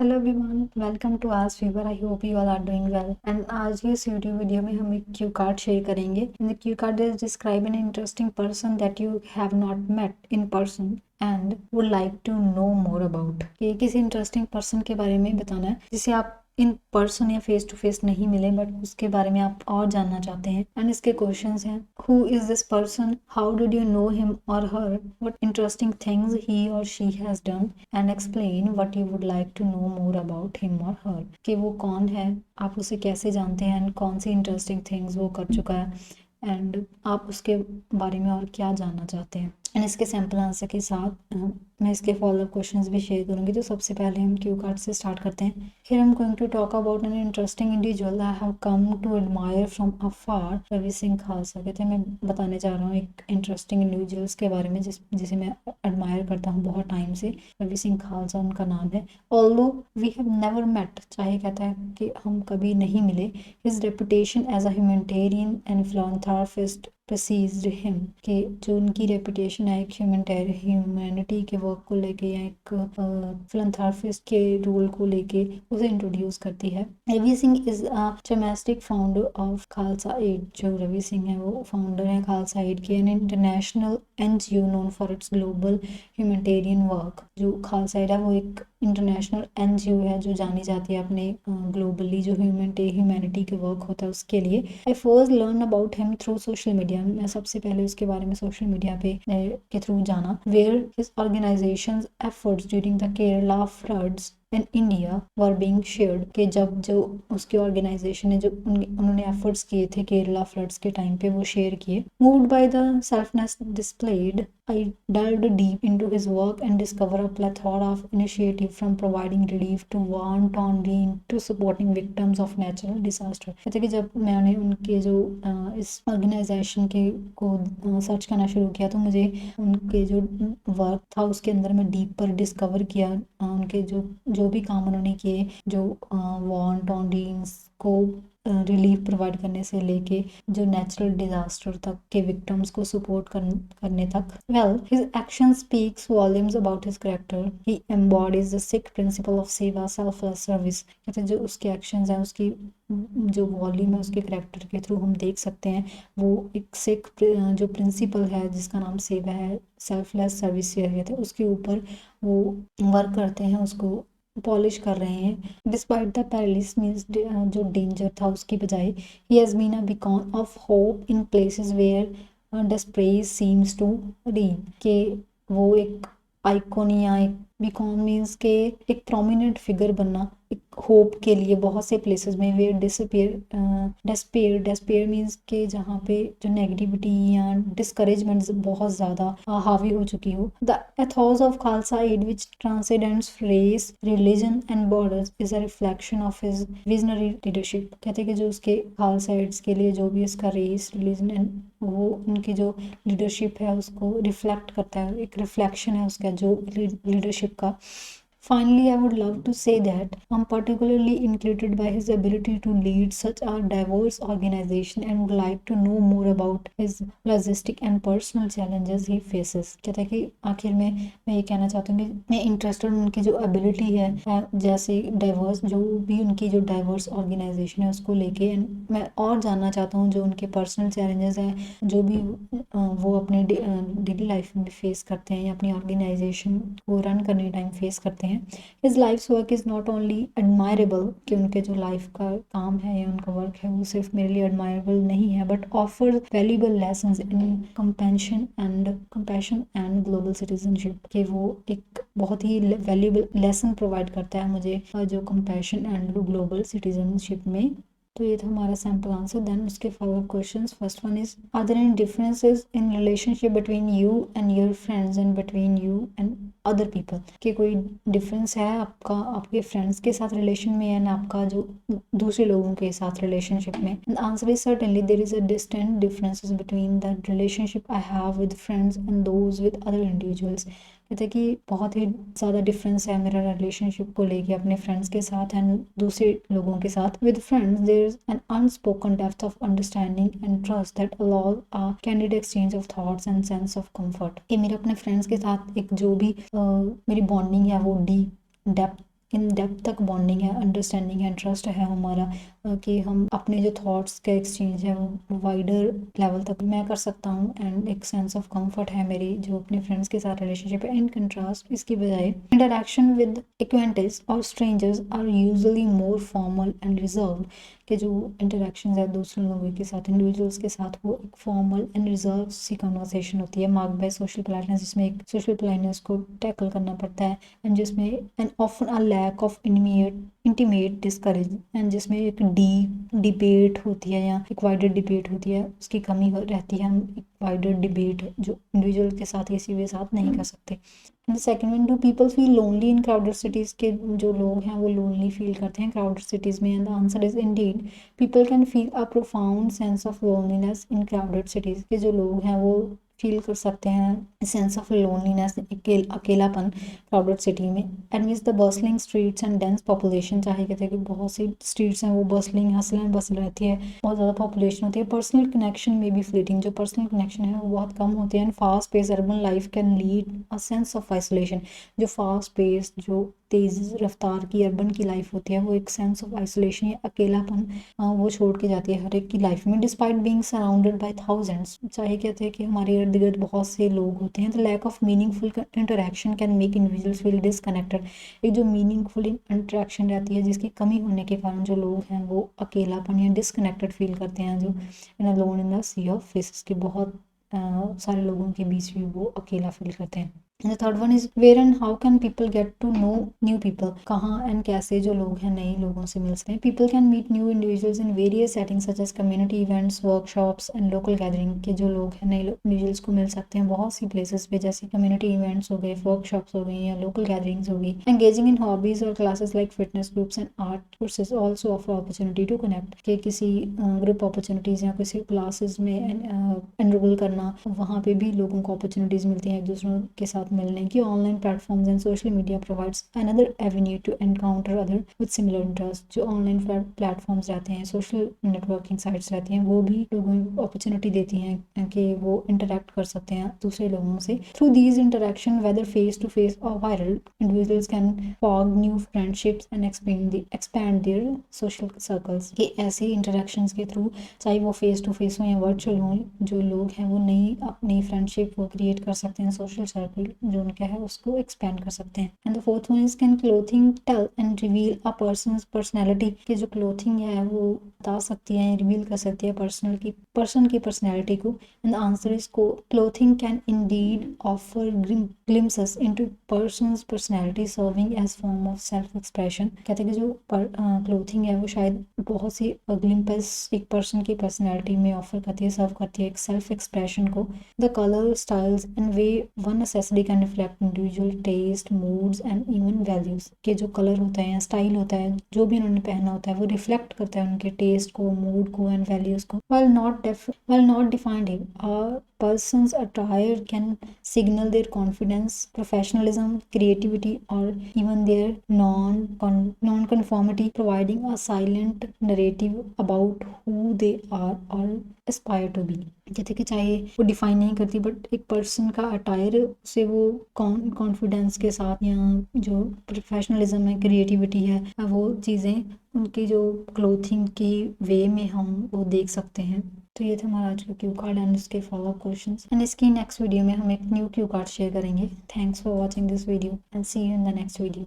Hello everyone, welcome to आज fever. I hope you all are doing well. And आज की इस YouTube video में हम एक क्यू कार्ड शेयर करेंगे। The cue card is describe an interesting person that you have not met in person and would like to know more about. ये किसी interesting person के बारे में बताना है जिसे आप इन पर्सन या फेस टू फेस नहीं मिले बट उसके बारे में आप और जानना चाहते हैं। एंड इसके क्वेश्चंस हैं: who is this person, how did you know him or her, what interesting things he or she has done, and explain what you would like to know more about him or her. कि वो कौन है, आप उसे कैसे जानते हैं and कौन सी इंटरेस्टिंग थिंग्स वो कर चुका है एंड आप उसके बारे में और क्या जानना चाहते हैं। एंड इसके सैम्पल आंसर के साथ मैं इसके फॉलोअप क्वेश्चंस भी शेयर करूंगी। तो सबसे पहले हम क्यू कार्ड से स्टार्ट करते हैं। Here I am going to talk about an interesting individual I have come to admire from afar, Ravi Singh Khalsa. कहते हैं मैं बताने जा रहा हूँ एक इंटरेस्टिंग इंडिविजुअल्स के बारे में जिसे मैं एडमायर करता हूँ बहुत टाइम से। रवि सिंह खालसा उनका नाम है। Although we have never met, चाहे कहता है कि हम कभी नहीं मिले, his reputation as a humanitarian and philanthropist precedes him. कि जो उनकी रेपुटेशन है एक ह्यूमैनिटी के वर्क को लेके या एक फिलैंथ्रोपिस्ट के रोल को लेके उसे इंट्रोड्यूस करती है। Ravi Singh is a domestic founder of Khalsa Aid. जो रवि सिंह है वो फाउंडर है खालसा एड के, an international NGO known for its global humanitarian work. जो खालसा एड है वो एक इंटरनेशनल एनजीओ है जो जानी जाती है अपने ग्लोबली जो ह्यूमैनिटी के वर्क होता है उसके लिए। I first learn about him through social media. मैं सबसे पहले उसके बारे में सोशल मीडिया पे के थ्रू जाना। Where his organisations efforts during the Kerala floods in India were being shared. के जब जो उसकी ऑर्गेनाइजेशन ने जो उन्होंने एफर्ट्स किए थे केरला फ्लड्स के टाइम पे वो शेयर किए। Moved by the selflessness displayed, I delved deep into his work and discovered a plethora of initiative from providing relief to wantonly to supporting victims of natural disaster। कहते कि जब मैंने उनके जो इस ऑर्गेनाइजेशन के को सर्च करना शुरू किया तो मुझे उनके जो वर्क था उसके अंदर मैं डीप पर डिस्कवर किया उनके जो भी काम उन्होंने किए, जो वांटोनलीज को रिलीफ प्रोवाइड करने से लेके जो नेचुरल डिजास्टर तक के विक्टिम्स को सपोर्ट करने तक। Well his action speaks volumes about his character. He embodies the Sikh principle of सेवा सेल्फलेस सर्विस। कहते जो उसके एक्शंस हैं उसकी जो वॉल्यूम है उसके करेक्टर के थ्रू हम देख सकते हैं वो एक सिख जो प्रिंसिपल है जिसका नाम सेवा है, सेल्फलेस सर्विस कहते हैं, उसके ऊपर वो वर्क करते हैं, उसको पॉलिश कर रहे हैं। डिस्पाइट द पेरिलस मीन्स जो डेंजर था उसकी बजाय ही has been a beacon of hope in places where despair seems to reign. के वो एक आइकॉन या एक बीकॉन मीन्स के एक प्रोमिनेंट फिगर बनना एक होप के लिए बहुत से प्लेसेस में वेयर डिस्पेयर मीन्स के जहाँ पे जो नेगेटिविटी या डिस्करेजमेंट बहुत ज़्यादा हावी हो चुकी हो। The ethos of Khalsa Aid which transcends race religion and borders is a reflection of his visionary leadership. कहते हैं कि जो उसके खालसा एड्स के लिए जो भी इसका रेस रिलीजन एंड वो उनकी जो लीडरशिप है उसको रिफ्लेक्ट करता है, एक रिफ्लेक्शन है उसका जो लीडरशिप का। Finally, I would love to say that I'm particularly included by his ability to lead such a diverse organization and would like to know more about his logistic and personal challenges he faces। कहता है कि आखिर में मैं ये कहना चाहता हूँ कि मैं इंटरेस्टेड उनकी जो एबिलिटी है जैसे डाइवर्स जो भी उनकी जो डाइवर्स ऑर्गेनाइजेशन है उसको लेके एंड मैं और जानना चाहता हूँ जो उनके पर्सनल चैलेंजेस हैं जो भी वो अपने डेली लाइफ में फेस करते हैं या अपनी ऑर्गेनाइजेशन को रन करने टाइम फेस करते हैं। His life work is not only admirable कि उनके जो लाइफ का काम है या उनका वर्क है वो सिर्फ मेरे लिए एडमायरेबल नहीं है but offer valuable lessons in compassion and global citizenship. कि वो एक बहुत ही वैल्यूएबल लेसन प्रोवाइड करता है मुझे जो कंपैशन एंड ग्लोबल सिटीजनशिप में। तो ये था हमारा सैम्पल आंसर। देन उसके follow up questions. First one is are there any differences in relationship between you and your friends and between you and other people. कि कोई डिफरेंस है आपका आपके फ्रेंड्स के साथ रिलेशन में एंड आपका जो दूसरे लोगों के साथ रिलेशनशिप में। And answer is certainly there is a distant differences between the relationship I have with friends and those with other individuals. कहते हैं कि बहुत ही ज़्यादा डिफरेंस है मेरा रिलेशनशिप को लेके अपने फ्रेंड्स के साथ एंड दूसरे लोगों के साथ। With friends there is an unspoken depth of understanding and trust that allow a candid exchange of thoughts and sense of comfort. कि मेरे अपने फ्रेंड्स के साथ एक जो भी मेरी बॉन्डिंग है वो डीप डेप्थ इन डेप्थ तक बॉन्डिंग है, अंडरस्टैंडिंग है, ट्रस्ट है हमारा, कि हम अपने जो थॉट्स का एक्सचेंज है वो वाइडर लेवल तक मैं कर सकता हूँ, एंड एक सेंस ऑफ कंफर्ट है मेरी जो अपने फ्रेंड्स के साथ रिलेशनशिप है। इन कंट्रास्ट इसकी बजाय interaction with acquaintance or strangers are usually more formal and reserve, के जो इंटरेक्शन है दूसरे लोगों के साथ, इंडिविजुअल्स के साथ, वो एक फॉर्मल एंड रिजर्व सी कन्वर्सेशन होती है, मार्क्ड बाय सोशल पोलाइटनेस, जिसमें एक सोशल पोलाइटनेस को टैकल करना पड़ता है, एंड जिसमें and often a lack of intimate discourse, and जिसमें एक डीप डिबेट होती है या एक वाइडर डिबेट होती है, उसकी कमी रहती है। हम एक वाइडर डिबेट जो इंडिविजुअल के साथ किसी के साथ नहीं कर सकते। And second one, do people feel lonely in crowded cities, के जो लोग हैं वो लोनली फील करते हैं क्राउडेड सिटीज़ में, and the answer is indeed people can feel a profound sense of loneliness in crowded cities, के जो लोग हैं वो फील कर सकते हैं सेंस ऑफ लोनलीनेस, अकेलापन क्राउडेड सिटी में। And means the bustling streets and dense population, चाहे कहते हैं कि बहुत सी स्ट्रीट्स हैं वो बस्लिंग हसल एंड बसल रहती है, बहुत ज़्यादा पॉपुलेशन होती है। पर्सनल कनेक्शन में भी फ्लीटिंग, जो पर्सनल कनेक्शन है वो बहुत कम होते हैं। And fast pace urban life can lead a sense of isolation, जो फास्ट पेस जो तेज़ रफ्तार की अर्बन की लाइफ होती है वो एक सेंस ऑफ आइसोलेशन या अकेलापन वो छोड़ के जाती है हर एक की लाइफ में। Despite being surrounded by thousands, चाहे कहते हैं कि हमारे इर्द गिर्द बहुत से लोग होते हैं, the lack of meaningful interaction can make individuals feel disconnected, एक जो मीनिंगफुल इंटरेक्शन रहती है जिसकी कमी होने के कारण जो लोग हैं वो अकेलापन या डिसकनेक्टेड फील करते हैं, जो in alone in the sea of faces, के बहुत सारे लोगों के बीच भी वो अकेला फील करते हैं। And the third one is where and how can people get to know new people, कहाँ एंड कैसे जो लोग हैं नए लोगों से मिल सकते हैं। People can meet new individuals in various settings such as community events, workshops and local gathering, के जो लोग हैं नए इंडिविजुअल्स को मिल सकते हैं बहुत सी प्लेसेस पे, जैसे कम्युनिटी इवेंट्स हो गए, वर्कशॉप्स हो गई या लोकल गैदरिंग्स हो गई। Engaging in hobbies or classes like fitness groups and art courses also offer opportunity to connect, के किसी ग्रुप अपॉर्चुनिटीज या किसी क्लासेस में एनरोल करना, वहाँ पे भी लोगों को अपॉर्चुनिटीज मिलती हैं एक दूसरों के साथ मिलने की। Online platforms and social media provides another avenue to encounter other with similar interest, जो ऑनलाइन प्लेटफॉर्म्स रहते हैं, सोशल नेटवर्किंग साइट्स रहती हैं, वो भी लोगों को अपॉर्चुनिटी देती हैं कि वो इंटरेक्ट कर सकते हैं दूसरे लोगों से। Through these interaction whether face to face और वायरल, individuals can form new friendships and expand their social circles, कि ऐसे इंटरेक्शंस के थ्रू, चाहे वो फेस टू फेस हो या वर्चुअल हो, जो लोग हैं वो नई अपनी फ्रेंडशिप को क्रिएट कर सकते हैं, सोशल सर्कल जो उनका है उसको एक्सपेंड कर सकते हैं। And the fourth one is can clothing tell and reveal a person's personality, की जो क्लोथिंग है वो बता सकती है, रिवील कर सकती है पर्सन की पर्सनैलिटी को। And the answer is clothing can indeed offer glimpses into person's personality serving as form of self expression, कहते हैं कि जो क्लोथिंग है वो शायद बहुत सी ग्लिम्पस एक पर्सन की पर्सनैलिटी में ऑफर करती है, सर्व करती है एक सेल्फ एक्सप्रेशन को। The colour styles and way one necessary can reflect individual taste, moods and even values, के जो कलर होता है या स्टाइल होता है जो भी उन्होंने पहना होता है वो रिफ्लेक्ट करता है उनके टेस्ट को, मूड को एंड वैल्यूज को। while not defined, a person's attire can signal their confidence, professionalism, creativity, or even their non-conformity, providing a silent narrative about who they are or aspire to be। कहते कि चाहे वो define नहीं करती, but एक person का attire से वो कॉन्फिडेंस के साथ या जो प्रोफेशनलिज्म है, क्रिएटिविटी है, वो चीज़ें उनकी जो क्लोथिंग की वे में हम वो देख सकते हैं। तो ये था हमारा आज का क्यू कार्ड एंड इसके फॉलोअप क्वेश्चंस, एंड इसकी नेक्स्ट वीडियो में हम एक न्यू क्यू कार्ड शेयर करेंगे। Thanks for watching this video and see you in the next video.